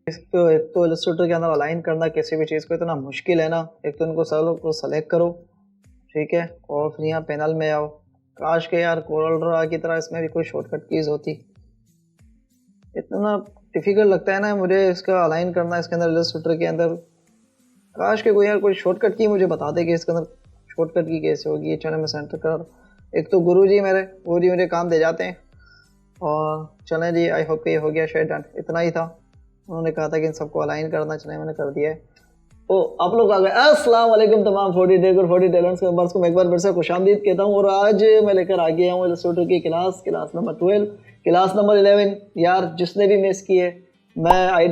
एक तो इलस्ट्रेटर के अंदर अलाइन करना किसी भी चीज़ को इतना मुश्किल है ना। एक तो इनको सब को सेलेक्ट करो, ठीक है, और फिर यहाँ पैनल में आओ। काश के यार कोरल ड्रा की तरह इसमें भी कोई शॉर्टकट कीज़ होती। इतना डिफिकल्ट लगता है ना मुझे इसका अलाइन करना इसके अंदर इलस्ट्रेटर के अंदर। काश के कोई यार कोई शॉर्टकट की मुझे बता दे कि इसके अंदर शॉर्टकट की कैसे होगी। ये चैनल में सेंटर कर, एक तो गुरु जी मेरे वो जी मुझे काम दे जाते हैं। और चलें जी, आई होप ये हो गया शायद डन। इतना ही था, उन्होंने कहा था कि इन सबको अलाइन करना, चले मैंने कर दिया है। तो आप लोग आ गए। अस्सलाम वालेकुम तमाम 40 डेज और 40 टैलेंट्स के मेंबर्स को मैं एक बार फिर से खुशामदीद कहता हूँ। और आज मैं लेकर आ गया हूँ इलस्ट्रेटर की क्लास नंबर 12, क्लास नंबर 11। यार जिसने भी मिस किए, मैं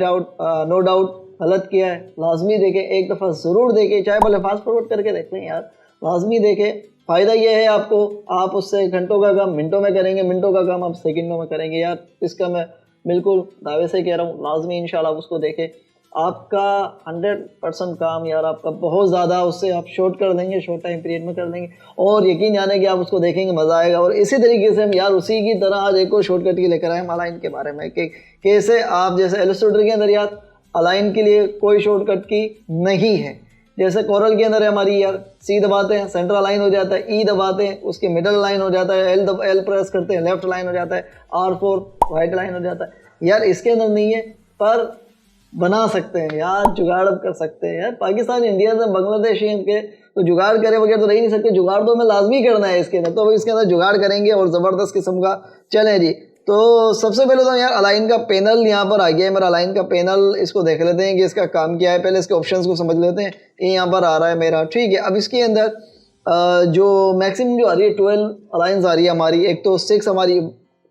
नो डाउट गलत किया है, लाजमी देखे, एक दफ़ा ज़रूर देखे, चाहे भले फास्ट फॉरवर्ड करके देख लें यार, लाजमी देखे। फ़ायदा ये है आपको, आप उससे घंटों का काम मिनटों में करेंगे, मिनटों का काम आप सेकंडों में करेंगे। यार इसका मैं बिल्कुल दावे से कह रहा हूँ, लाजमी इंशाल्लाह उसको देखें। आपका 100% काम यार आपका बहुत ज़्यादा उससे आप शॉर्ट कर देंगे, शॉर्ट टाइम पीरियड में कर देंगे। और यकीन जाने कि आप उसको देखेंगे, मज़ा आएगा। और इसी तरीके से हम यार उसी की तरह आज एक और शॉर्टकट की लेकर आए अलाइन के बारे में कि कैसे आप जैसे इलस्ट्रेटर के अंदर यार अलाइन के लिए कोई शॉर्टकट की नहीं है। जैसे कोरल के अंदर है हमारी यार, सी दबाते हैं सेंटर अलाइन हो जाता है, ई दबाते हैं उसके मिडल लाइन हो जाता है, एल प्रेस करते हैं लेफ्ट लाइन हो जाता है, R4 राइट लाइन हो जाता है। यार इसके अंदर नहीं है, पर बना सकते हैं यार, जुगाड़ कर सकते हैं यार। पाकिस्तान इंडिया से बांग्लादेश के तो जुगाड़ करे बगैर तो रह ही नहीं सकते। जुगाड़ तो हमें लाजमी करना है इसके अंदर, तो इसके अंदर जुगाड़ करेंगे और ज़बरदस्त किस्म का। चलें जी, तो सबसे पहले तो यार अलाइन का पैनल यहाँ पर आ गया है मेरा। अलाइन का पैनल इसको देख लेते हैं कि इसका काम क्या है। पहले इसके ऑप्शंस को समझ लेते हैं। ये यहाँ पर आ रहा है मेरा, ठीक है। अब इसके अंदर जो मैक्सिमम जो आ रही है 12 अलाइंस आ रही है हमारी। एक तो 6 हमारी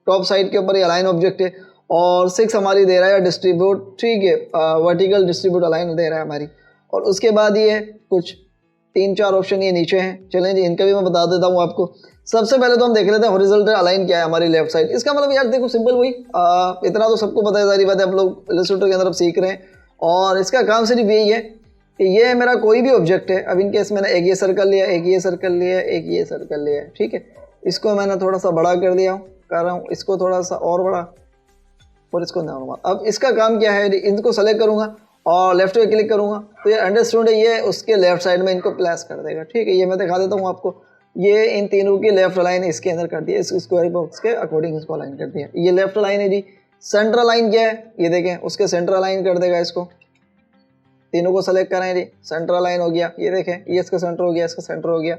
टॉप साइड के ऊपर ये अलाइन ऑब्जेक्ट है, और 6 हमारी दे रहा है डिस्ट्रीब्यूट, ठीक है, वर्टिकल डिस्ट्रीब्यूट अलाइन दे रहा है हमारी। और उसके बाद ये कुछ 3-4 ऑप्शन ये नीचे हैं। चलें जी, इनका भी मैं बता देता हूँ आपको। सबसे पहले तो हम देख लेते हैं हॉरिजॉन्टल अलाइन क्या है हमारी लेफ्ट साइड। इसका मतलब यार देखो सिंपल वही, इतना तो सबको पता है, सारी बात है, आप लोग इलस्ट्रेटर के अंदर अब सीख रहे हैं। और इसका काम सिर्फ यही है कि ये मेरा कोई भी ऑब्जेक्ट है। अब इनकेस मैंने एक ये सर्कल लिया, एक ये सर्कल लिया, एक ये सर्कल लिया, ठीक है। इसको मैंने थोड़ा सा बड़ा कर दिया, कर रहा हूँ इसको थोड़ा सा और बड़ा, और इसको नॉर्मल। अब इसका काम क्या है, इनको सेलेक्ट करूँगा और लेफ्ट पे क्लिक करूँगा तो ये अंडरस्टूड है, ये उसके लेफ्ट साइड में इनको प्लेस कर देगा, ठीक है। ये मैं दिखा देता हूँ आपको। ये इन तीनों की लेफ्ट लाइन इसके अंदर कर दिया, इस स्क्वायर बॉक्स के अकॉर्डिंग इसको अलाइन कर दिया। ये लेफ्ट लाइन है जी। सेंट्रल लाइन क्या है, ये देखें, उसके सेंट्रल लाइन कर देगा इसको। तीनों को सेलेक्ट करें जी, सेंट्रल लाइन हो गया, ये देखें, ये इसका सेंटर हो गया, इसका सेंटर हो गया।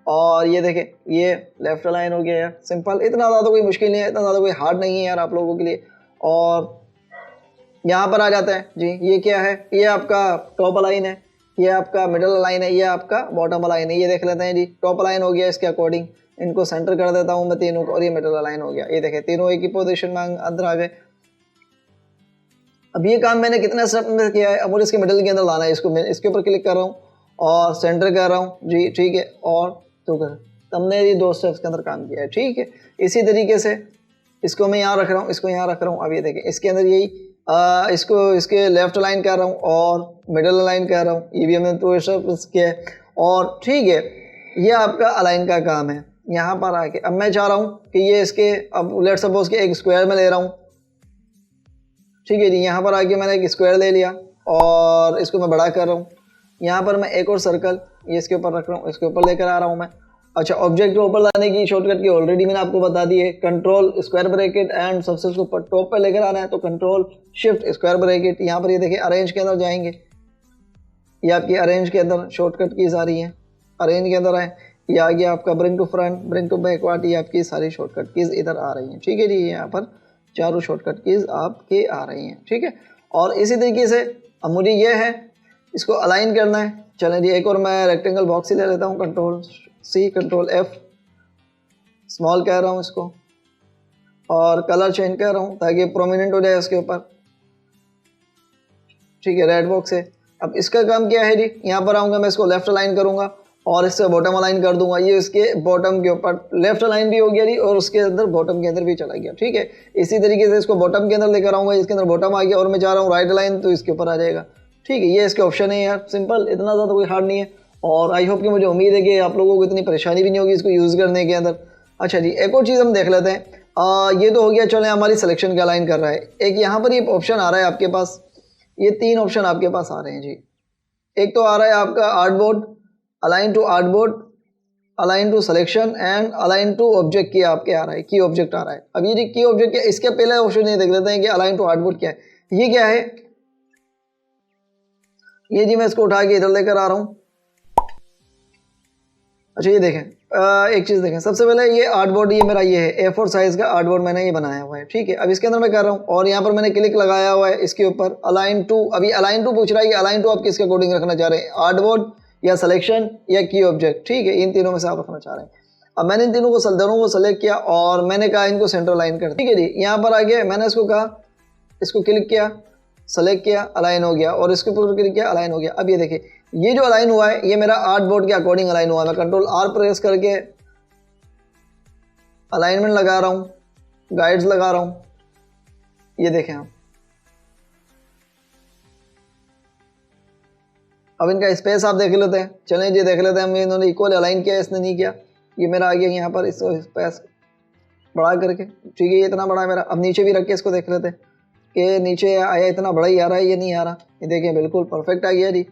और ये देखें, ये लेफ्ट लाइन हो गया यार, सिंपल। इतना ज़्यादा कोई मुश्किल नहीं है, इतना ज़्यादा कोई हार्ड नहीं है यार आप लोगों के लिए। और यहाँ पर आ जाता है जी, ये क्या है, ये आपका टॉप अलाइन है, ये आपका मिडल अलाइन है, ये आपका बॉटम अलाइन है। ये देख लेते हैं जी, टॉप अलाइन हो गया, इसके अकॉर्डिंग इनको सेंटर कर देता हूँ मैं तीनों को, और ये मिडल अलाइन हो गया। ये देखें, तीनों एक ही पोजीशन में अंदर आ गए। अब ये काम मैंने कितने स्टेप में किया है, अब मुझे इसके मिडल के अंदर लाना है। इसको मैं इसके ऊपर क्लिक कर रहा हूँ और सेंटर कर रहा हूँ जी, ठीक है। और तो कर हमने ये 2 स्टेप्स के अंदर काम किया है, ठीक है। इसी तरीके से इसको मैं यहाँ रख रहा हूँ, इसको यहाँ रख रहा हूँ। अब ये देखें, इसके अंदर यही इसको इसके लेफ्ट लाइन कर रहा हूँ और मिडल लाइन कर रहा हूँ। ये भी हमने 2 स्टेप्स किया है, और ठीक है, ये आपका अलाइन का काम है। यहाँ पर आके अब मैं चाह रहा हूँ कि ये इसके, अब लेट सपोज के एक स्क्वायर में ले रहा हूँ, ठीक है जी। यहाँ पर आके मैंने एक स्क्वायर ले लिया और इसको मैं बड़ा कर रहा हूँ। यहाँ पर मैं एक और सर्कल ये इसके ऊपर रख रहा हूँ, इसके ऊपर लेकर आ रहा हूँ मैं। अच्छा, ऑब्जेक्ट के ऊपर लाने की शॉर्टकट की ऑलरेडी मैंने आपको बता दी है। कंट्रोल स्क्वायर ब्रैकेट एंड सबसे उसको ऊपर टॉप पे लेकर आना है तो कंट्रोल शिफ्ट स्क्वायर ब्रैकेट। यहाँ पर ये देखिए, अरेंज के अंदर जाएंगे, ये आपकी अरेंज के अंदर शॉर्टकट कीज आ रही हैं। अरेंज के अंदर आए, ये आ गया आपका bring to front, bring to backward, ये आपकी सारी शॉर्टकट कीज इधर आ रही हैं, ठीक है जी। यहाँ पर चारों शॉर्टकट कीज आपके आ रही हैं, ठीक है। और इसी तरीके से अब मुझे ये है, इसको अलाइन करना है। चलें जी, एक और मैं रेक्टेंगल बॉक्स ही ले लेता हूँ, control C control F, small कह रहा हूँ इसको, और कलर चेंज कर रहा हूँ ताकि प्रोमिनेंट हो जाए उसके ऊपर, ठीक है। रेड बॉक्स है। अब इसका काम क्या है जी, यहाँ पर आऊँगा मैं, इसको लेफ्ट अलाइन करूँगा और इससे बॉटम अलाइन कर दूंगा। ये इसके बॉटम के ऊपर लेफ्ट अलाइन भी हो गया जी, और उसके अंदर बॉटम के अंदर भी चला गया, ठीक है। इसी तरीके से इसको बॉटम के अंदर लेकर आऊँगा, इसके अंदर बॉटम आ गया, और मैं चाह रहा हूँ राइट अलाइन तो इसके ऊपर आ जाएगा, ठीक है। ये इसके ऑप्शन है यार, सिंपल, इतना ज़्यादा कोई हार्ड नहीं है। और आई होप कि मुझे उम्मीद है कि आप लोगों को इतनी परेशानी भी नहीं होगी इसको यूज़ करने के अंदर। अच्छा जी, एक और चीज़ हम देख लेते हैं। ये तो हो गया, चलें हमारी सिलेक्शन का अलाइन कर रहा है। एक यहाँ पर ये ऑप्शन आ रहा है आपके पास, ये 3 ऑप्शन आपके पास आ रहे हैं जी। एक तो आ रहा है आपका artboard, align to artboard, align to selection and align to object की आपके आ रहा है, की ऑब्जेक्ट आ रहा है। अब ये जो की ऑब्जेक्ट है, इसके पहले ऑप्शन ये देख लेते हैं कि अलाइन टू आर्टबोर्ड क्या है। ये क्या है, ये जी मैं इसको उठा के इधर लेकर आ रहा हूँ। अच्छा ये देखें, एक चीज़ देखें, सबसे पहले ये आर्टबोर्ड, ये मेरा ये है A4 साइज का आर्टबोर्ड मैंने ये बनाया हुआ है, ठीक है। अब इसके अंदर मैं कर रहा हूँ और यहाँ पर मैंने क्लिक लगाया हुआ है इसके ऊपर, अलाइन टू। अभी अलाइन टू पूछ रहा है कि अलाइन टू आप किसके अकॉर्डिंग रखना चाह रहे हैं, आर्टबोर्ड या सिलेक्शन या की ऑब्जेक्ट, ठीक है। इन तीनों में से आप रखना चाह रहे हैं। अब मैंने इन तीनों को सेलेक्ट किया और मैंने कहा इनको सेंटर अलाइन कर, ठीक है जी। यहाँ पर आगे मैंने इसको कहा, इसको क्लिक किया, सेलेक्ट किया, अलाइन हो गया, और इसके ऊपर क्लिक किया, अलाइन हो गया। अब ये देखिए, ये जो अलाइन हुआ है ये मेरा आर्टबोर्ड के अकॉर्डिंग अलाइन हुआ है। मैं कंट्रोल आर प्रेस करके अलाइनमेंट लगा रहा हूँ, गाइड्स लगा रहा हूँ, ये देखें आप। अब इनका स्पेस आप देख लेते हैं, चलें जी देख लेते हैं। हम इन्होंने इक्वल अलाइन किया, इसने नहीं किया। ये मेरा आ गया यहाँ पर, इसको स्पेस बड़ा करके, ठीक है, ये इतना बड़ा है मेरा। अब नीचे भी रख के इसको देख लेते हैं कि नीचे आया इतना बड़ा ही आ रहा है, ये नहीं आ रहा। ये देखें बिल्कुल परफेक्ट आ गया जी।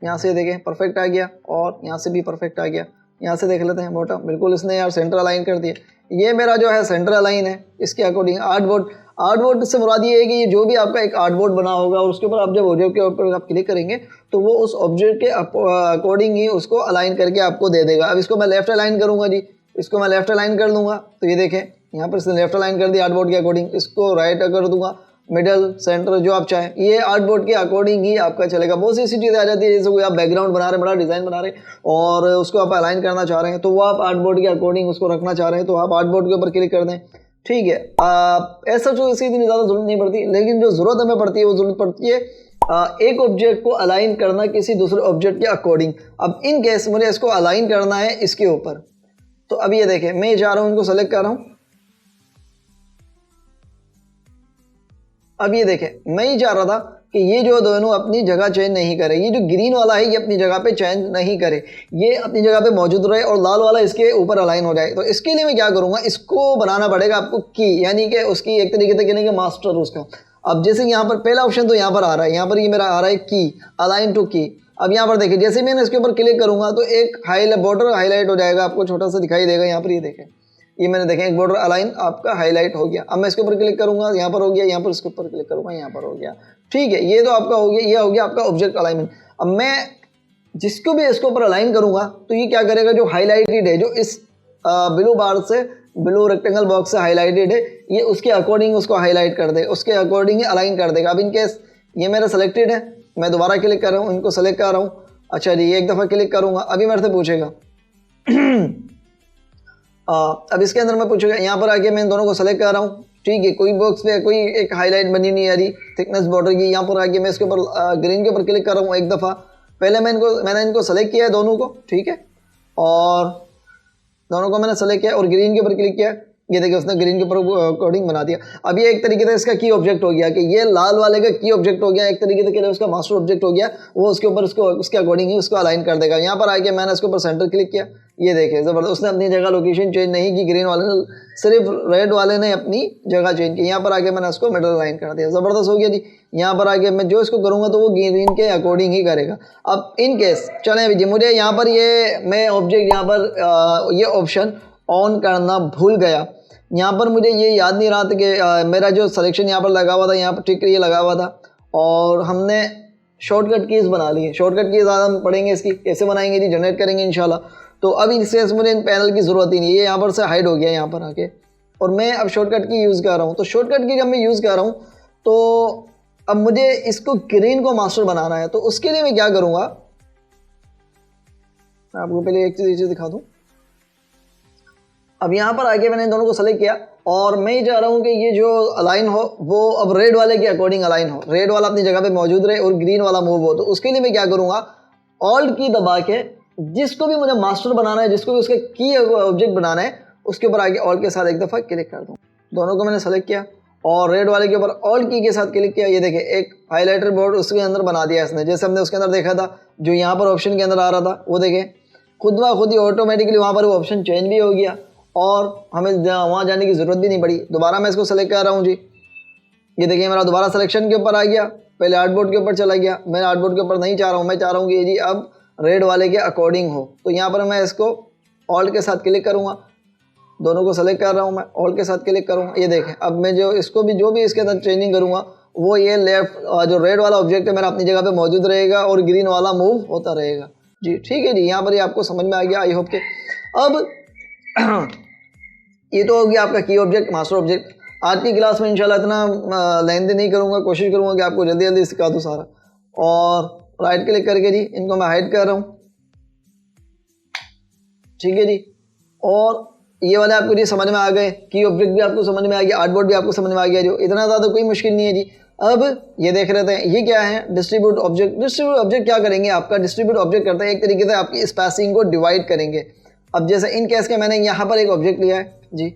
यहाँ से देखें परफेक्ट आ गया, और यहाँ से भी परफेक्ट आ गया। यहाँ से देख लेते हैं बॉटम, बिल्कुल इसने यार सेंटर अलाइन कर दिया। ये मेरा जो है सेंटर अलाइन है इसके अकॉर्डिंग। आर्टबोर्ड से मुराद ये है कि ये जो भी आपका एक आर्टबोर्ड बना होगा और उसके ऊपर आप जब ऑब्जेक्ट के ऊपर आप क्लिक करेंगे तो वो उस ऑब्जेक्ट के अकॉर्डिंग ही उसको अलाइन करके आपको दे देगा। अब इसको मैं लेफ्ट अलाइन करूँगा जी, इसको मैं लेफ्ट अलाइन कर दूंगा, तो ये देखें यहाँ पर इसने लेफ्ट अलाइन कर दिया आर्टबोर्ड के अकॉर्डिंग। इसको राइट कर दूंगा, मिडल, सेंटर, जो आप चाहें, ये आर्टबोर्ड के अकॉर्डिंग ही आपका चलेगा। बहुत सी ऐसी चीज़ें आ जाती है, जैसे कोई आप बैकग्राउंड बना रहे हैं, बड़ा डिज़ाइन बना रहे हैं और उसको आप अलाइन करना चाह रहे हैं, तो वो आप आर्टबोर्ड के अकॉर्डिंग उसको रखना चाह रहे हैं, तो आप आर्टबोर्ड के ऊपर क्लिक कर दें, ठीक है। ऐसा जो इसी इतनी ज़्यादा जरूरत नहीं पड़ती, लेकिन जो ज़रूरत हमें पड़ती है वो ज़रूरत पड़ती है एक ऑब्जेक्ट को अलाइन करना किसी दूसरे ऑब्जेक्ट के अकॉर्डिंग। अब इन केस मुझे इसको अलाइन करना है इसके ऊपर, तो अब ये देखें मैं जा रहा हूँ, इनको सेलेक्ट कर रहा हूँ। अब ये देखें मैं ही चाह रहा था कि ये जो दोनों अपनी जगह चेंज नहीं करे, ये जो ग्रीन वाला है ये अपनी जगह पे चेंज नहीं करे, ये अपनी जगह पे मौजूद रहे और लाल वाला इसके ऊपर अलाइन हो जाए। तो इसके लिए मैं क्या करूँगा, इसको बनाना पड़ेगा आपको की, यानी कि उसकी एक तरीके से कहेंगे मास्टर उसका। अब जैसे यहाँ पर पहला ऑप्शन तो यहाँ पर आ रहा है, यहाँ पर ये मेरा आ रहा है की, अलाइन टू की। अब यहाँ पर देखिए जैसे मैंने इसके ऊपर क्लिक करूँगा तो एक बॉर्डर हाईलाइट हो जाएगा, आपको छोटा सा दिखाई देगा यहाँ पर। ये देखें, ये मैंने देखें एक बॉर्डर अलाइन आपका हाईलाइट हो गया। अब मैं इसके ऊपर क्लिक करूंगा, यहाँ पर हो गया, यहाँ पर इसके ऊपर क्लिक करूंगा, यहाँ पर हो गया, ठीक है। ये तो आपका हो गया, ये हो गया आपका ऑब्जेक्ट अलाइनमेंट। अब मैं जिसको भी इसके ऊपर अलाइन करूंगा तो ये क्या करेगा, जो हाईलाइटेड है, जो इस ब्लू बार से, ब्लू रेक्टेंगल बॉक्स से हाईलाइटेड है, ये उसके अकॉर्डिंग उसको हाईलाइट कर दे, उसके अकॉर्डिंग अलाइन कर देगा। अब इनकेस ये मेरा सेलेक्टेड है, मैं दोबारा क्लिक कर रहा हूँ, इनको सेलेक्ट कर रहा हूँ। अच्छा जी, एक दफ़ा क्लिक करूँगा, अभी मेरे से पूछेगा अब इसके अंदर मैं पूछूंगा, यहाँ पर आके मैं इन दोनों को सेलेक्ट कर रहा हूँ, ठीक है। कोई बॉक्स पे कोई एक हाईलाइट बनी नहीं आ रही थिकनेस बॉर्डर की, यहाँ पर आके मैं इसके ऊपर ग्रीन के ऊपर क्लिक कर रहा हूँ एक दफ़ा। पहले मैंने इनको सेलेक्ट किया है दोनों को, ठीक है, और दोनों को मैंने सेलेक्ट किया और ग्रीन के ऊपर क्लिक किया। ये देखिए उसने ग्रीन के ऊपर कोडिंग बना दिया। अब ये एक तरीके से इसका की ऑब्जेक्ट हो गया, कि ये लाल वाले का की ऑब्जेक्ट हो गया, एक तरीके से उसका मास्टर ऑब्जेक्ट हो गया। वो उसके ऊपर उसके अकॉर्डिंग ही उसको अलाइन कर देगा। यहाँ पर आके मैंने इसके ऊपर सेंटर क्लिक किया, ये देखिए ज़बरदस्त, उसने अपनी जगह लोकेशन चेंज नहीं की, ग्रीन वाले ने, सिर्फ रेड वाले ने अपनी जगह चेंज की। यहाँ पर आके मैंने उसको मिडल लाइन कर दिया, ज़बरदस्त हो गया जी। यहाँ पर आके मैं जो इसको करूँगा तो वो ग्रीन के अकॉर्डिंग ही करेगा। अब इन केस चलें अभी जी, मुझे यहाँ पर ये मैं ऑब्जेक्ट यहाँ पर ये ऑप्शन ऑन करना भूल गया। यहाँ पर मुझे ये याद नहीं रहा था कि मेरा जो सिलेक्शन यहाँ पर लगा हुआ था, यहाँ पर ठीक ये लगा हुआ था, और हमने शॉर्टकट कीज़ बना ली है। शॉर्टकट कीज़ आज हम पढ़ेंगे, इसकी कैसे बनाएंगे जी, जनरेट करेंगे इंशाल्लाह। तो अब इससे मुझे इन पैनल की ज़रूरत ही नहीं है, ये यहाँ पर से हाइड हो गया यहाँ पर आके, और मैं अब शॉर्टकट की यूज़ कर रहा हूँ। तो शॉर्टकट की जब मैं यूज़ कर रहा हूँ तो अब मुझे इसको ग्रीन को मास्टर बनाना है, तो उसके लिए मैं क्या करूँगा, मैं आपको पहले एक चीज़ दिखा दूँ। अब यहाँ पर आके मैंने इन दोनों को सेलेक्ट किया और मैं ही चाह रहा हूँ कि ये जो अलाइन हो वो अब रेड वाले के अकॉर्डिंग अलाइन हो, रेड वाला अपनी जगह पे मौजूद रहे और ग्रीन वाला मूव हो। तो उसके लिए मैं क्या करूँगा, ऑल्ट की दबा के जिसको भी मुझे मास्टर बनाना है, जिसको भी उसके की ऑब्जेक्ट बनाना है, उसके ऊपर आके ऑल्ट के साथ एक दफ़ा क्लिक कर दूँ। दोनों को मैंने सेलेक्ट किया और रेड वाले के ऊपर ऑल्ट की के साथ क्लिक किया। ये देखिए एक हाईलाइटर बोर्ड उसके अंदर बना दिया इसने, जैसे हमने उसके अंदर देखा था, जो यहाँ पर ऑप्शन के अंदर आ रहा था, वो देखें खुद ब खुद ही ऑटोमेटिकली वहाँ पर वो ऑप्शन चेंज भी हो गया और हमें वहाँ जाने की ज़रूरत भी नहीं पड़ी। दोबारा मैं इसको सेलेक्ट कर रहा हूँ जी, ये देखिए मेरा दोबारा सिलेक्शन के ऊपर आ गया, पहले आर्टबोर्ड के ऊपर चला गया। मैं आर्टबोर्ड के ऊपर नहीं चाह रहा हूँ, मैं चाह रहा हूँ कि जी अब रेड वाले के अकॉर्डिंग हो। तो यहाँ पर मैं इसको ऑल्ट के साथ क्लिक करूँगा, दोनों को सेलेक्ट कर रहा हूँ मैं, ऑल्ट के साथ क्लिक करूँगा। ये देखें अब मैं जो इसको भी जो भी इसके अंदर चेंजिंग करूँगा वो ये लेफ्ट जो रेड वाला ऑब्जेक्ट है मेरा अपनी जगह पे मौजूद रहेगा और ग्रीन वाला मूव होता रहेगा जी। ठीक है जी, यहाँ पर ये आपको समझ में आ गया आई होप के। अब ये तो हो गया आपका की ऑब्जेक्ट, मास्टर ऑब्जेक्ट। आज की क्लास में इंशाल्लाह इतना लेंथी नहीं करूँगा, कोशिश करूँगा कि आपको जल्दी जल्दी सिखा दूँ सारा। और राइट क्लिक करके जी इनको मैं हाइड कर रहा हूँ, ठीक है जी। और ये वाले आपको जी समझ में आ गए, की ऑब्जेक्ट भी आपको समझ में आ गया, आर्टबोर्ड भी आपको समझ में आ गया, जो इतना ज़्यादा कोई मुश्किल नहीं है जी। अब ये देख रहे थे ये क्या है, डिस्ट्रीब्यूट ऑब्जेक्ट। डिस्ट्रीब्यूट ऑब्जेक्ट क्या करेंगे, आपका डिस्ट्रीब्यूट ऑब्जेक्ट करते हैं एक तरीके से आपकी स्पेसिंग को डिवाइड करेंगे। अब जैसे इन केस के मैंने यहाँ पर एक ऑब्जेक्ट लिया है जी,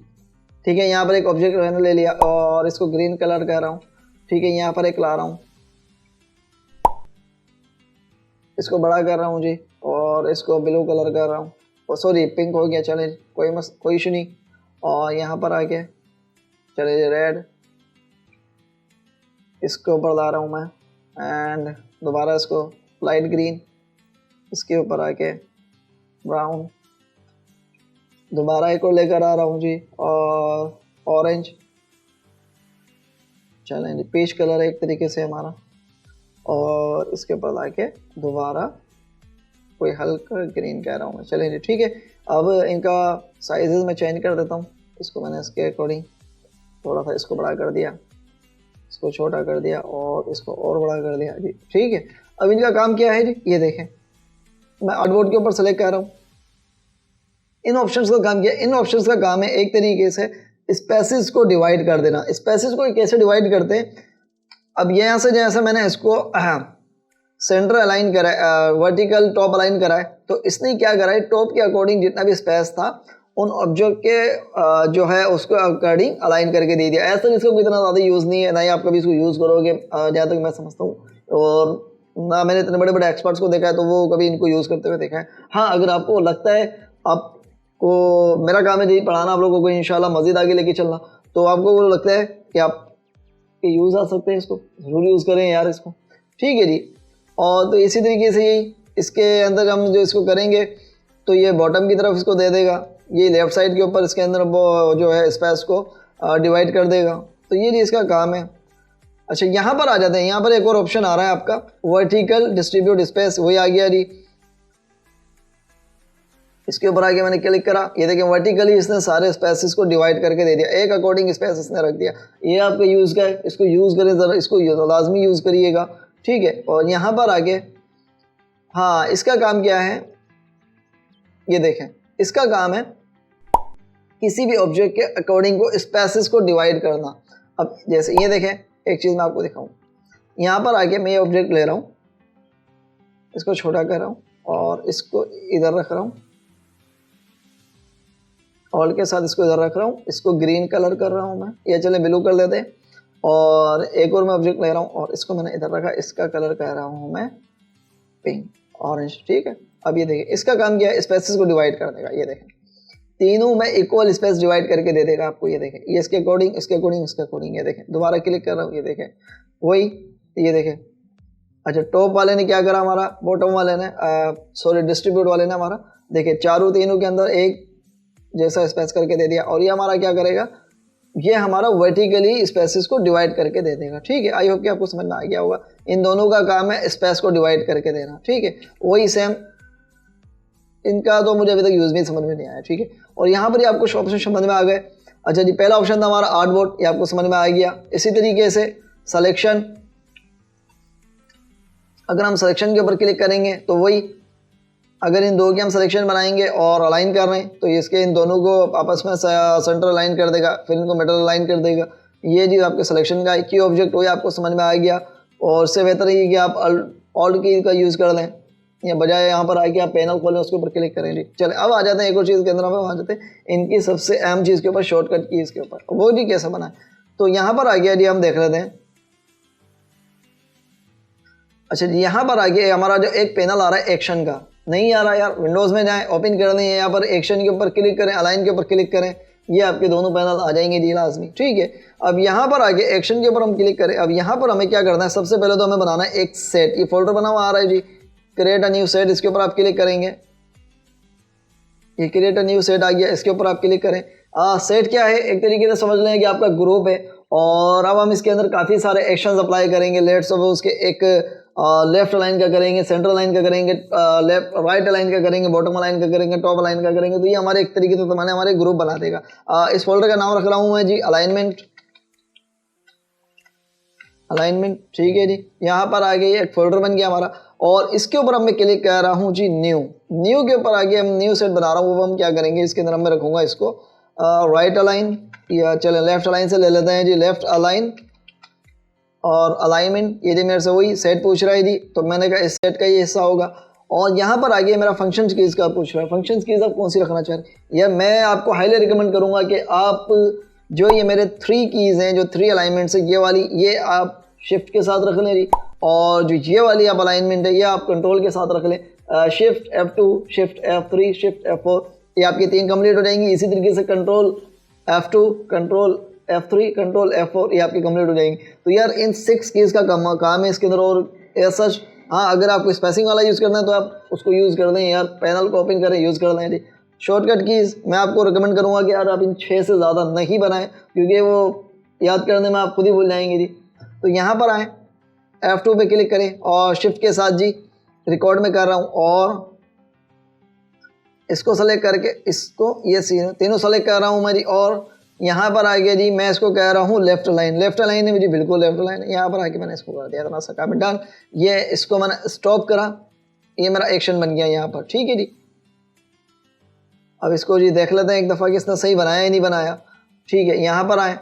ठीक है, यहाँ पर एक ऑब्जेक्ट मैंने ले लिया और इसको ग्रीन कलर कर रहा हूँ, ठीक है, यहाँ पर एक ला रहा हूँ, इसको बड़ा कर रहा हूँ जी और इसको ब्लू कलर कर रहा हूँ, सॉरी पिंक हो गया, चले कोई इशू नहीं। और यहाँ पर आके चले जी रेड, इसके ऊपर ला रहा हूँ मैं एंड दोबारा इसको लाइट ग्रीन, इसके ऊपर आके ब्राउन, दोबारा एक और लेकर आ रहा हूँ जी और ऑरेंज, चलें जी पीच कलर है एक तरीके से हमारा, और इसके ऊपर लाके दोबारा कोई हल्का ग्रीन कह रहा हूँ मैं, चलें जी ठीक है। अब इनका साइजेस मैं चेंज कर देता हूँ, इसको मैंने इसके अकॉर्डिंग थोड़ा सा इसको बड़ा कर दिया, इसको छोटा कर दिया और इसको और बड़ा कर दिया जी, ठीक है। अब इनका काम क्या है जी, ये देखें मैं आर्टबोर्ड के ऊपर सेलेक्ट कर रहा हूँ, इन ऑप्शंस का काम किया, इन ऑप्शंस का काम है एक तरीके से स्पेसिस को डिवाइड कर देना। स्पेसिस को कैसे डिवाइड करते हैं, अब यहाँ से जैसे मैंने इसको सेंटर अलाइन करा है, वर्टिकल टॉप अलाइन करा है, तो इसने क्या करा है टॉप के अकॉर्डिंग जितना भी स्पेस था उन ऑब्जेक्ट के जो है उसको अकॉर्डिंग अलाइन करके दे दिया। ऐसा इसको इतना ज़्यादा यूज़ नहीं है, ना ही आप कभी इसको यूज़ करोगे जहाँ तक मैं समझता हूँ, और ना मैंने इतने बड़े बड़े एक्सपर्ट्स को देखा है तो वो कभी इनको यूज़ करते हुए देखा है। हाँ अगर आपको लगता है आपको, मेरा काम है जी पढ़ाना आप लोगों को इंशाल्लाह मज़ीद आगे लेके चलना, तो आपको वो लगता है कि आप यूज़ आ सकते हैं, इसको ज़रूर यूज़ करें यार इसको, ठीक है जी। और तो इसी तरीके से यही इसके अंदर हम जो इसको करेंगे तो ये बॉटम की तरफ इसको दे देगा, ये लेफ़्ट साइड के ऊपर इसके अंदर वो जो है स्पेस को डिवाइड कर देगा, तो ये जी इसका काम है। अच्छा यहाँ पर आ जाते हैं, यहाँ पर एक और ऑप्शन आ रहा है आपका वर्टिकल डिस्ट्रीब्यूट स्पेस, वही आ गया जी। इसके ऊपर आके मैंने क्लिक करा, ये देखें वर्टिकली इसने सारे स्पेसेस को डिवाइड करके दे दिया, एक अकॉर्डिंग स्पेस इसने रख दिया। ये आपका यूज़ का है, इसको यूज़ करें ज़रा, इसको लाजमी यूज़ करिएगा, ठीक है। और यहाँ पर आके हाँ इसका काम क्या है, ये देखें इसका काम है किसी भी ऑब्जेक्ट के अकॉर्डिंग को स्पेसेस को डिवाइड करना। अब जैसे ये देखें एक चीज़ मैं आपको दिखाऊं, यहाँ पर आके मैं ये ऑब्जेक्ट ले रहा हूँ, इसको छोटा कर रहा हूँ और इसको इधर रख रहा हूँ, ऑल के साथ इसको इधर रख रहा हूँ, इसको ग्रीन कलर कर रहा हूँ मैं, या चले ब्लू कर देते हैं। और एक और मैं ऑब्जेक्ट ले रहा हूँ और इसको मैंने इधर रखा, इसका कलर कह रहा हूँ मैं पिंक ऑरेंज, ठीक है। अब ये देखिए इसका काम क्या है, स्पेसेस को डिवाइड कर देगा, ये देखें तीनों में इक्वल स्पेस डिवाइड करके दे देगा आपको, ये देखें ये इसके अकॉर्डिंग इसके अकॉर्डिंग इसके अकॉर्डिंग, ये देखें दोबारा क्लिक कर रहा हूँ, ये देखें वही, ये देखें। अच्छा टॉप वाले ने क्या करा, हमारा बॉटम वाले ने सॉरी डिस्ट्रीब्यूट वाले ने हमारा देखिए चारों तीनों के अंदर एक जैसा स्पेस करके दे दिया, और ये हमारा क्या करेगा, ये हमारा वर्टिकली स्पेसेस को डिवाइड करके दे देगा, ठीक है। आई होप कि आपको समझ में आ गया होगा, इन दोनों का काम है स्पेस को डिवाइड करके देना, ठीक है। वही सेम इनका तो मुझे अभी तक यूज़ भी समझ में नहीं आया, ठीक है। और यहाँ पर ही आपको ऑप्शन समझ में आ गए। अच्छा जी पहला ऑप्शन था हमारा आर्टबोर्ड, ये आपको समझ में आ गया। इसी तरीके से सिलेक्शन, अगर हम सिलेक्शन के ऊपर क्लिक करेंगे तो वही, अगर इन दो की हम सिलेक्शन बनाएंगे और अलाइन कर रहे हैं तो इसके इन दोनों को आपस में सेंटर अलाइन कर देगा, फिर इनको मिडल अलाइन कर देगा। ये जी आपके सिलेक्शन का की ऑब्जेक्ट वही आपको समझ में आ गया। और उससे बेहतर ये कि आप ऑल्ट की का यूज़ कर लें, या बजाय यहाँ पर आके आप पैनल खोलें उसके ऊपर क्लिक करें जी। चले अब आ जाते हैं एक और चीज़ के अंदर, हम आ जाते हैं इनकी सबसे अहम चीज़ के ऊपर, शॉर्टकट की इसके ऊपर, वो जी कैसे बनाए। तो यहाँ पर आ गया जी, हम देख लेते हैं। अच्छा जी यहाँ पर आ गया हमारा जो एक पैनल आ रहा है एक्शन का, नहीं आ रहा यार, विंडोज़ में जाएं, ओपन कर लें, यहाँ पर एक्शन के ऊपर क्लिक करें, अलाइन के ऊपर क्लिक करें, ये आपके दोनों पैनल आ जाएंगे जी लाजमी, ठीक है। अब यहाँ पर आगे एक्शन के ऊपर हम क्लिक करें। अब यहाँ पर हमें क्या करना है, सबसे पहले तो हमें बनाना है एक सेट। ये फोल्डर बना हुआ आ रहा है जी, क्रिएट अ न्यू सेट, इसके ऊपर आप क्लिक करेंगे। ये क्रिएट अ न्यू सेट आ गया, इसके ऊपर आप क्लिक करें। सेट क्या है, एक तरीके से समझ लें कि आपका ग्रुप है, और अब हम इसके अंदर काफ़ी सारे एक्शंस अप्लाई करेंगे। लेट्स सपोज उसके एक लेफ्ट लाइन का करेंगे, सेंट्रल लाइन का करेंगे, लेफ्ट राइट लाइन का करेंगे, बॉटम लाइन का करेंगे, टॉप लाइन का करेंगे। तो ये हमारे एक तरीके से मैंने हमारे ग्रुप बना देगा। इस फोल्डर का नाम रख रहा हूँ मैं जी अलाइनमेंट, अलाइनमेंट, ठीक है जी। यहाँ पर आगे ये एक फोल्डर बन गया हमारा, और इसके ऊपर अब मैं क्लिक कर रहा हूँ जी न्यू। न्यू के ऊपर आगे हम न्यू सेट बना रहा हूँ। वो हम क्या करेंगे, इसके अंदर मैं रखूँगा इसको राइट अलाइन, या चले लेफ्ट अलाइन से ले लेते हैं जी, लेफ्ट अलाइन और अलाइनमेंट। ये जी मेरे से वही सेट पूछ रहा है जी, तो मैंने कहा इस सेट का ये हिस्सा होगा। और यहाँ पर आगे मेरा फंक्शन कीज़ का पूछ रहा है। फंक्शन कीज़ आप कौन सी रखना चाह रहे हैं, या मैं आपको हाईली रिकमेंड करूँगा कि आप जो ये मेरे 3 कीज़ हैं, जो 3 अलाइनमेंट्स है, ये वाली ये आप शिफ्ट के साथ रख लें जी, और जो ये वाली आप अलाइनमेंट है ये आप कंट्रोल के साथ रख लें। Shift F2, shift F3, shift F4, ये आपकी 3 कंप्लीट हो जाएंगी। इसी तरीके से control F2, control F3, control F4, ये आपकी कंप्लीट हो जाएंगी। तो यार इन 6 कीज़ का काम है इसके अंदर। और ऐसा हाँ, अगर आपको स्पेसिंग वाला यूज़ करना है तो आप उसको यूज़ कर दें यार, पैनल को ओपन करें, यूज़ कर दें जी। शॉर्टकट कीज़ मैं आपको रिकमेंड करूँगा कि यार आप इन 6 से ज़्यादा नहीं बनाएं, क्योंकि वो याद करने में आप खुद ही भूल जाएंगे जी। तो यहाँ पर आएँ, F2 पे क्लिक करें, और शिफ्ट के साथ जी रिकॉर्ड में कर रहा हूँ, और इसको सेलेक्ट करके इसको ये तीनों सेलेक्ट कर रहा हूँ मैं जी। और यहाँ पर आगे जी मैं इसको कह रहा हूँ लेफ्ट लाइन। लेफ्ट लाइन है मुझे, बिल्कुल लेफ्ट लाइन। यहाँ पर आके मैंने इसको कर दिया इतना सा काम डन। ये इसको मैंने स्टॉप करा, ये मेरा एक्शन बन गया यहाँ पर, ठीक है जी। अब इसको जी देख लेते हैं एक दफ़ा कि इसने सही बनाया या नहीं बनाया, ठीक है। यहाँ पर आए,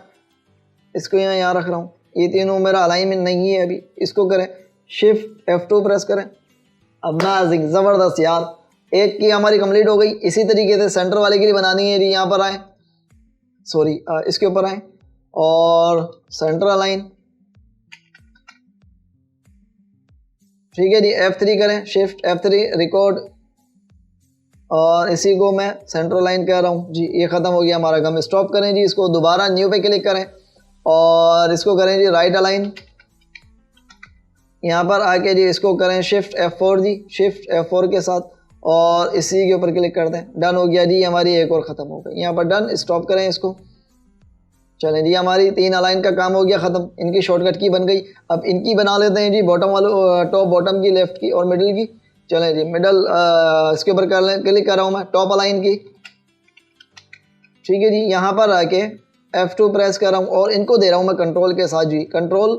इसको यहाँ रख रहा हूँ। ये तीनों मेरा अलाइनमेंट नहीं है अभी, इसको करें शिफ्ट F2 प्रेस करें। अमेजिंग, ज़बरदस्त यार, एक की हमारी कंप्लीट हो गई। इसी तरीके से सेंटर वाले के लिए बनानी है जी। यहाँ पर आए, सॉरी इसके ऊपर आए, और सेंटर अलाइन, ठीक है जी। F3 करें, शिफ्ट F3 रिकॉर्ड, और इसी को मैं सेंटर लाइन कह रहा हूँ जी। ये ख़त्म हो गया हमारा काम। स्टॉप करें जी, इसको दोबारा न्यू पे क्लिक करें, और इसको करें जी राइट अलाइन। यहाँ पर आके जी इसको करें शिफ्ट F4 जी, शिफ्ट F4 के साथ, और इसी के ऊपर क्लिक कर दें। डन हो गया जी, हमारी एक और ख़त्म हो गई। यहाँ पर डन, स्टॉप करें इसको। चलें जी, हमारी 3 अलाइन का काम हो गया ख़त्म। इनकी शॉर्टकट की बन गई। अब इनकी बना लेते हैं जी, बॉटम वालों, टॉप बॉटम की, लेफ़्ट की और मिडिल की। चलें जी, मिडल इसके ऊपर कर लें, क्लिक कर रहा हूँ मैं, टॉप अलाइन की, ठीक है जी। यहाँ पर आके F2 प्रेस कर रहा हूँ, और इनको दे रहा हूँ मैं कंट्रोल के साथ जी, कंट्रोल।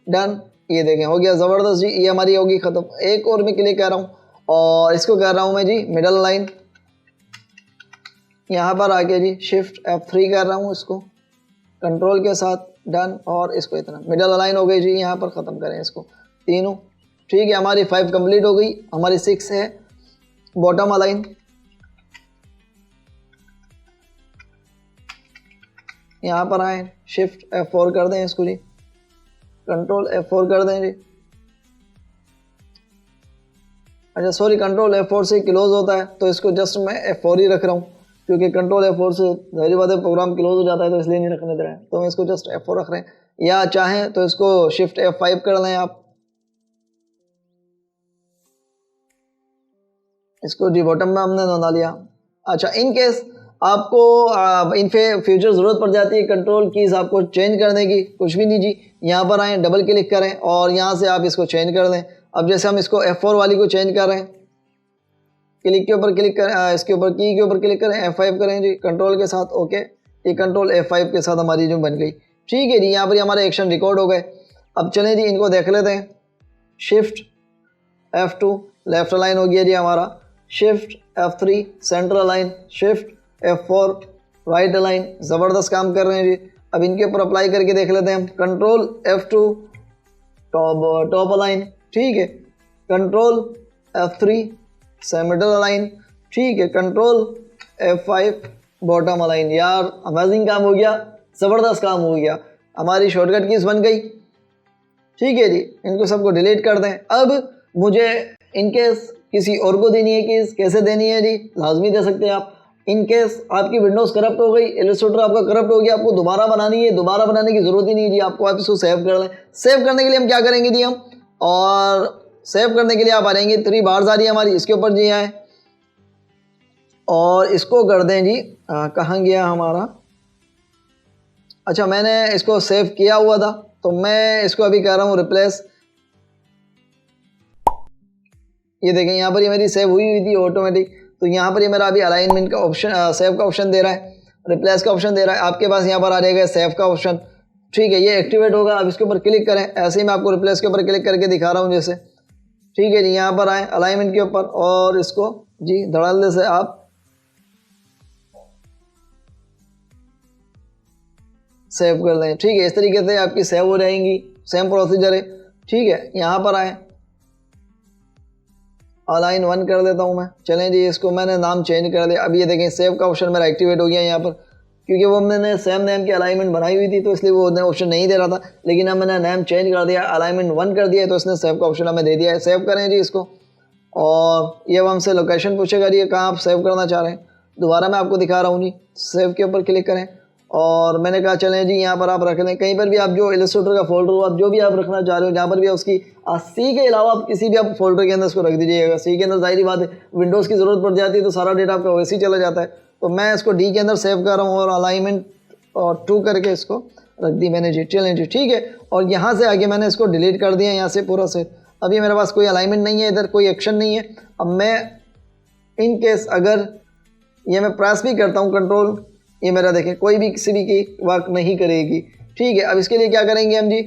डन, ये देखें हो गया, ज़बरदस्त जी, ये हमारी होगी ख़त्म। एक और मैं क्लिक कर रहा हूँ, और इसको कर रहा हूँ मैं जी मिडल लाइन। यहाँ पर आके जी शिफ्ट F3 कर रहा हूँ, इसको कंट्रोल के साथ। डन, और इसको इतना मिडल अलाइन हो गई जी। यहाँ पर ख़त्म करें इसको तीनों, ठीक है। हमारी 5 कंप्लीट हो गई। हमारी 6 है बॉटम अलाइन। यहाँ पर आए, शिफ्ट F4 कर दें इसको जी, कंट्रोल F4 कर दें जी। अच्छा सॉरी, कंट्रोल F4 से क्लोज होता है, तो इसको जस्ट मैं F4 ही रख रहा हूँ, क्योंकि कंट्रोल F4 से जाहिर बात है प्रोग्राम क्लोज हो जाता है, तो इसलिए नहीं रखने दे रहे हैं। तो मैं इसको जस्ट F4 रख रहे हैं, या चाहें तो इसको शिफ्ट F5 कर लें आप। इसको जी बॉटम में हमने बना लिया। अच्छा, इन केस आपको इन फ्यूचर ज़रूरत पड़ जाती है कंट्रोल कीज़ आपको चेंज करने की, कुछ भी नहीं जी। यहाँ पर आएँ, डबल क्लिक करें, और यहाँ से आप इसको चेंज कर दें। अब जैसे हम इसको F4 वाली को चेंज कर रहे हैं, क्लिक के ऊपर क्लिक करें, इसके ऊपर की के ऊपर क्लिक करें, F5 करें जी कंट्रोल के साथ। ओके, ये कंट्रोल F5 के साथ हमारी जो बन गई, ठीक है जी। यहाँ पर हमारे एक्शन रिकॉर्ड हो गए। अब चलें जी, इनको देख लेते हैं। शिफ्ट F2 लेफ्ट अलाइन हो गया जी हमारा, shift F3 centre align, shift F4 right align. ज़बरदस्त काम कर रहे हैं जी। अब इनके ऊपर अप्लाई करके देख लेते हैं हम। कंट्रोल F2 टॉप अलाइन, ठीक है। कंट्रोल F3 मिडल अलाइन, ठीक है। Control F5 bottom align. यार अमेजिंग काम हो गया, ज़बरदस्त काम हो गया। हमारी शॉर्टकट कीज़ बन गई, ठीक है जी। इनको सबको डिलीट कर दें। अब मुझे इनकेस किसी और को देनी है कीज़, कैसे देनी है जी, लाजमी दे सकते हैं आप। इन केस आपकी विंडोज़ करप्ट हो गई, इलस्ट्रेटर आपका करप्ट हो गया, आपको दोबारा बनानी है, दोबारा बनाने की ज़रूरत ही नहीं है जी, आपको आप इसको सेव कर लें। सेव करने के लिए हम क्या करेंगे जी, हम और सेव करने के लिए आप आ जाएंगे 3 बार्स आ रही है हमारी, इसके ऊपर जी आए और इसको कर दें जी, कहाँ गया हमारा, अच्छा मैंने इसको सेव किया हुआ था तो मैं इसको अभी कह रहा हूँ रिप्लेस। ये देखें यहाँ पर ये मेरी सेव हुई थी ऑटोमेटिक, तो यहाँ पर ये मेरा अभी अलाइनमेंट का ऑप्शन, सेव का ऑप्शन दे रहा है, रिप्लेस का ऑप्शन दे रहा है। आपके पास यहाँ पर आ जाएगा सेव का ऑप्शन, ठीक है, ये एक्टिवेट होगा। अब इसके ऊपर क्लिक करें, ऐसे ही मैं आपको रिप्लेस के ऊपर क्लिक करके दिखा रहा हूँ जैसे, ठीक है जी। यहाँ पर आए अलाइनमेंट के ऊपर और इसको जी धड़ल्ले से आप सेव कर दें, ठीक है। इस तरीके से आपकी सेव हो जाएंगी, सेम प्रोसीजर है, ठीक है। यहाँ पर आए अलाइन 1 कर देता हूँ मैं, चलें जी, इसको मैंने नाम चेंज कर दिया। अब ये देखें सेव का ऑप्शन मेरा एक्टिवेट हो गया यहाँ पर, क्योंकि वो मैंने सेम नेम की अलाइनमेंट बनाई हुई थी तो इसलिए वो ऑप्शन नहीं दे रहा था, लेकिन अब मैंने नेम चेंज कर दिया, अलाइनमेंट 1 कर दिया तो इसने सेव का ऑप्शन हमें दे दिया है। सेव करें जी इसको, और ये अब हमसे लोकेशन पूछेगा जी कहाँ आप सेव करना चाह रहे हैं। दोबारा मैं आपको दिखा रहा हूँ जी, सेव के ऊपर क्लिक करें और मैंने कहा चलें जी यहाँ पर आप रख लें, कहीं पर भी आप जो इलस्ट्रेटर का फोल्डर हो, आप जो भी आप रखना चाह रहे हो, जहाँ पर भी उसकी सी के अलावा आप किसी भी आप फोल्डर के अंदर इसको रख दीजिएगा। सी के अंदर जाहिर बात है विंडोज़ की ज़रूरत पड़ जाती है तो सारा डेटा आपका वैसे ही चला जाता है, तो मैं इसको डी के अंदर सेव कर रहा हूँ और अलाइनमेंट और 2 करके इसको रख दी मैंने जी, चलें जी, ठीक है। और यहाँ से आगे मैंने इसको डिलीट कर दिया यहाँ से पूरा सेट। अभी मेरे पास कोई अलाइनमेंट नहीं है, इधर कोई एक्शन नहीं है। अब मैं इन केस अगर ये मैं प्रेस भी करता हूँ कंट्रोल, ये मेरा देखें कोई भी किसी भी की वर्क नहीं करेगी, ठीक है। अब इसके लिए क्या करेंगे हम जी,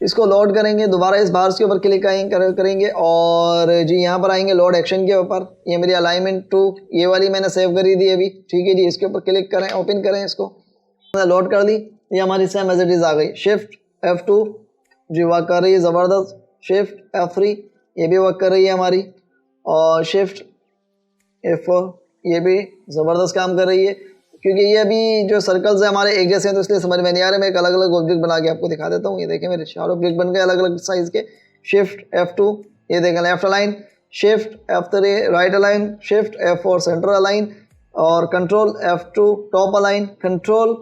इसको लोड करेंगे, दोबारा इस बार्स के ऊपर क्लिक करेंगे और जी यहाँ पर आएंगे लोड एक्शन के ऊपर। ये मेरी अलाइनमेंट 2 ये वाली मैंने सेव करी थी अभी, ठीक है जी। इसके ऊपर क्लिक करें, ओपन करें इसको, मैंने लोड कर दी, ये हमारी सेम एज इट इज़ आ गई। शिफ्ट F2 जी वर्क कर रही है ज़बरदस्त, शिफ्ट F3 ये भी वर्क कर रही है हमारी, और शिफ्ट F4 ये भी ज़बरदस्त काम कर रही है। क्योंकि ये अभी जो सर्कल्स है हमारे एक जैसे हैं तो इसलिए समझ में नहीं आ रहा, मैं एक अलग अलग ऑब्जेक्ट बना के आपको दिखा देता हूँ। ये देखें मेरे 4 ऑब्जेक्ट बन गए अलग अलग साइज़ के। शिफ्ट F2 ये देखें left align, shift F3 right align, shift F4 centre align, और control F2 top align, control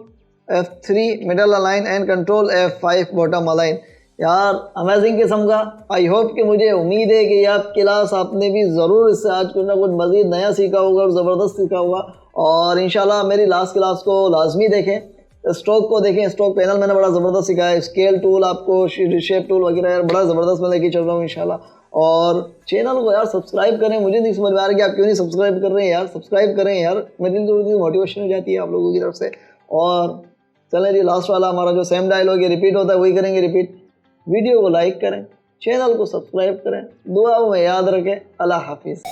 F3 middle align and control F5 bottom align. यार अमेजिंग किस्म का। आई होप कि मुझे उम्मीद है कि आप क्लास आपने भी ज़रूर इससे आज कुछ ना कुछ मज़ीद नया सीखा होगा और ज़बरदस्त सीखा होगा, और इंशाल्लाह मेरी लास्ट क्लास को लाजमी देखें, स्ट्रोक को देखें। स्ट्रोक पैनल मैंने बड़ा ज़बरदस्त सिखाया है, स्केल टूल आपको, शेप टूल वगैरह यार बड़ा ज़बरदस्त मैं लेके चल रहा हूँ इंशाल्लाह। और चैनल को यार सब्सक्राइब करें, मुझे नहीं समझ में आ रहा कि आप क्यों नहीं सब्सक्राइब कर रहे हैं यार, सब्सक्राइब करें यार, मेरी थोड़ी मोटिवेशन हो जाती है आप लोगों की तरफ से। और चलें जी लास्ट वाला हमारा जो सेम डायलॉग है रिपीट होता है वही करेंगे रिपीट। वीडियो को लाइक करें, चैनल को सब्सक्राइब करें, दुआ में याद रखें। अल्लाह हाफिज़।